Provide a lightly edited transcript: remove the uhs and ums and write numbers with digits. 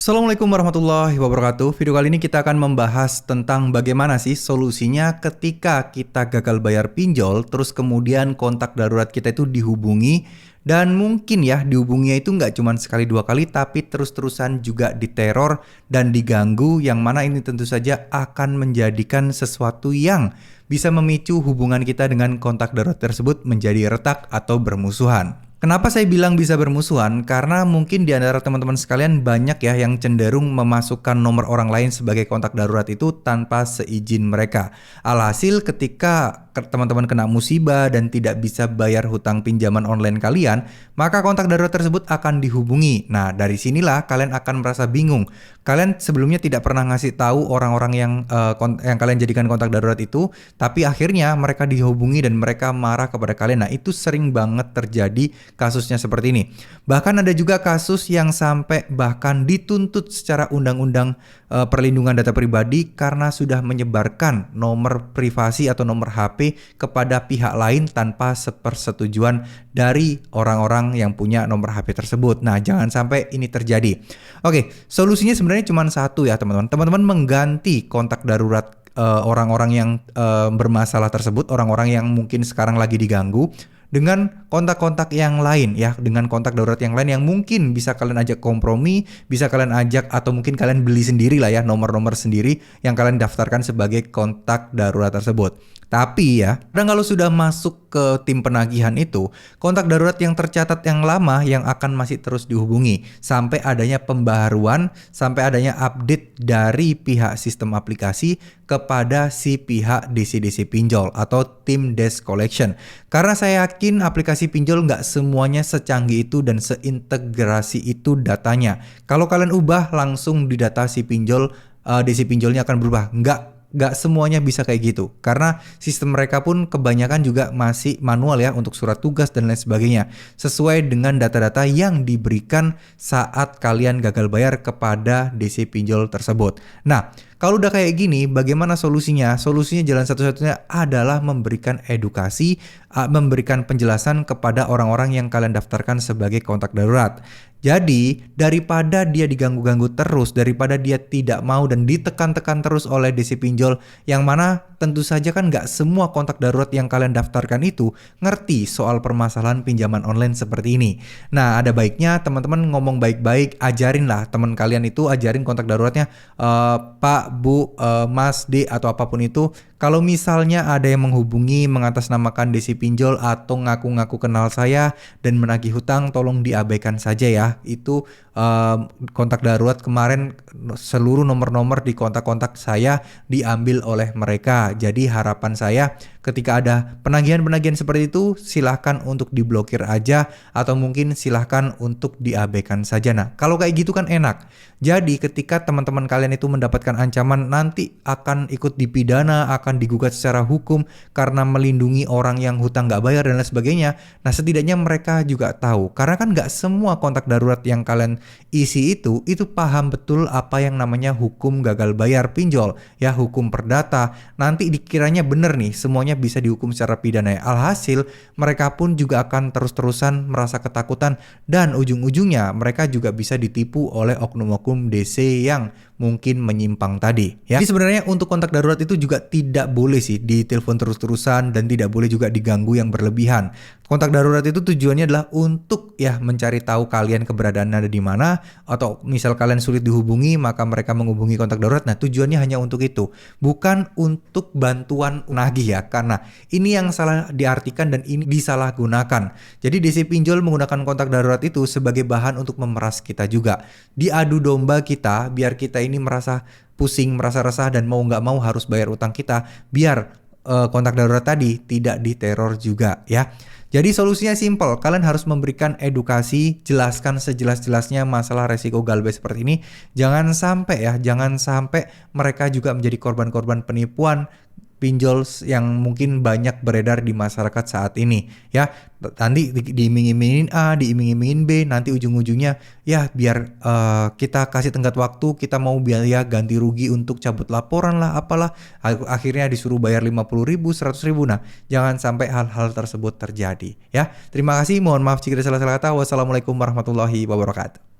Assalamualaikum warahmatullahi wabarakatuh. Video kali ini kita akan membahas tentang bagaimana sih solusinya ketika kita gagal bayar pinjol, terus kemudian kontak darurat kita itu dihubungi, dan mungkin ya dihubunginya itu nggak cuma sekali dua kali, tapi terus-terusan juga diteror dan diganggu, yang mana ini tentu saja akan menjadikan sesuatu yang bisa memicu hubungan kita dengan kontak darurat tersebut menjadi retak atau bermusuhan. Kenapa saya bilang bisa bermusuhan? Karena mungkin di antara teman-teman sekalian banyak ya yang cenderung memasukkan nomor orang lain sebagai kontak darurat itu tanpa seizin mereka. Alhasil ketika teman-teman kena musibah dan tidak bisa bayar hutang pinjaman online kalian, maka kontak darurat tersebut akan dihubungi. Nah, dari sinilah kalian akan merasa bingung. Kalian sebelumnya tidak pernah ngasih tahu orang-orang yang kalian jadikan kontak darurat itu, tapi akhirnya mereka dihubungi dan mereka marah kepada kalian. Nah, itu sering banget terjadi kasusnya seperti ini. Bahkan ada juga kasus yang sampai bahkan dituntut secara undang-undang perlindungan data pribadi karena sudah menyebarkan nomor privasi atau nomor HP kepada pihak lain tanpa sepersetujuan dari orang-orang yang punya nomor HP tersebut. Nah, jangan sampai ini terjadi. Oke, solusinya sebenarnya cuma satu ya teman-teman. Teman-teman mengganti kontak darurat orang-orang yang bermasalah tersebut, orang-orang yang mungkin sekarang lagi diganggu, dengan kontak-kontak yang lain ya, dengan kontak darurat yang lain yang mungkin bisa kalian ajak kompromi, bisa kalian ajak atau mungkin kalian beli sendiri lah ya, nomor-nomor sendiri yang kalian daftarkan sebagai kontak darurat tersebut. Tapi ya, kadang kalau sudah masuk ke tim penagihan itu, kontak darurat yang tercatat yang lama yang akan masih terus dihubungi sampai adanya pembaharuan, sampai adanya update dari pihak sistem aplikasi kepada si pihak DC-DC pinjol atau tim desk collection. Karena saya yakin aplikasi pinjol nggak semuanya secanggih itu dan seintegrasi itu datanya. Kalau kalian ubah langsung di data si pinjol, DC pinjolnya akan berubah. Nggak semuanya bisa kayak gitu, karena sistem mereka pun kebanyakan juga masih manual ya untuk surat tugas dan lain sebagainya, sesuai dengan data-data yang diberikan saat kalian gagal bayar kepada DC pinjol tersebut. Nah, kalau udah kayak gini, bagaimana solusinya? Solusinya jalan satu-satunya adalah memberikan edukasi, memberikan penjelasan kepada orang-orang yang kalian daftarkan sebagai kontak darurat. Jadi, daripada dia diganggu-ganggu terus, daripada dia tidak mau dan ditekan-tekan terus oleh DC pinjol, yang mana tentu saja kan nggak semua kontak darurat yang kalian daftarkan itu ngerti soal permasalahan pinjaman online seperti ini. Nah, ada baiknya teman-teman ngomong baik-baik, ajarin lah teman kalian itu, ajarin kontak daruratnya, Pak, Bu, Mas, D, atau apapun itu. Kalau misalnya ada yang menghubungi mengatasnamakan DC pinjol atau ngaku-ngaku kenal saya dan menagih hutang, tolong diabaikan saja ya. Itu kontak darurat kemarin seluruh nomor-nomor di kontak-kontak saya diambil oleh mereka. Jadi harapan saya ketika ada penagihan-penagihan seperti itu, silahkan untuk diblokir aja atau mungkin silahkan untuk diabaikan saja. Nah, kalau kayak gitu kan enak. Jadi ketika teman-teman kalian itu mendapatkan ancaman, nanti akan ikut dipidana, akan digugat secara hukum karena melindungi orang yang hutang nggak bayar dan lain sebagainya. Nah, setidaknya mereka juga tahu, karena kan nggak semua kontak darurat yang kalian isi itu paham betul apa yang namanya hukum gagal bayar pinjol ya, hukum perdata. Nanti dikiranya bener nih, semuanya bisa dihukum secara pidana. Alhasil mereka pun juga akan terus-terusan merasa ketakutan dan ujung-ujungnya mereka juga bisa ditipu oleh oknum-oknum DC yang mungkin menyimpang tadi ya. Jadi sebenarnya untuk kontak darurat itu juga tidak boleh sih ditelepon terus-terusan dan tidak boleh juga diganggu yang berlebihan. Kontak darurat itu tujuannya adalah untuk ya mencari tahu kalian keberadaan ada di mana, atau misal kalian sulit dihubungi maka mereka menghubungi kontak darurat. Nah, tujuannya hanya untuk itu, bukan untuk bantuan nagih ya, karena ini yang salah diartikan dan ini disalahgunakan. Jadi DC pinjol menggunakan kontak darurat itu sebagai bahan untuk memeras kita juga, diadu domba kita biar kita ini merasa pusing, merasa resah dan mau nggak mau harus bayar utang kita biar kontak darurat tadi tidak diteror juga ya. Jadi solusinya simpel, kalian harus memberikan edukasi, jelaskan sejelas-jelasnya masalah resiko galbay seperti ini. Jangan sampai mereka juga menjadi korban-korban penipuan pinjol yang mungkin banyak beredar di masyarakat saat ini ya. Nanti diiming-imingin A, diiming-imingin B, nanti ujung-ujungnya ya biar kita kasih tenggat waktu, kita mau biaya ganti rugi untuk cabut laporan lah apalah, akhirnya disuruh bayar 50.000, 100.000. Nah, jangan sampai hal-hal tersebut terjadi ya. Terima kasih, mohon maaf jika ada salah-salah kata. Wassalamualaikum warahmatullahi wabarakatuh.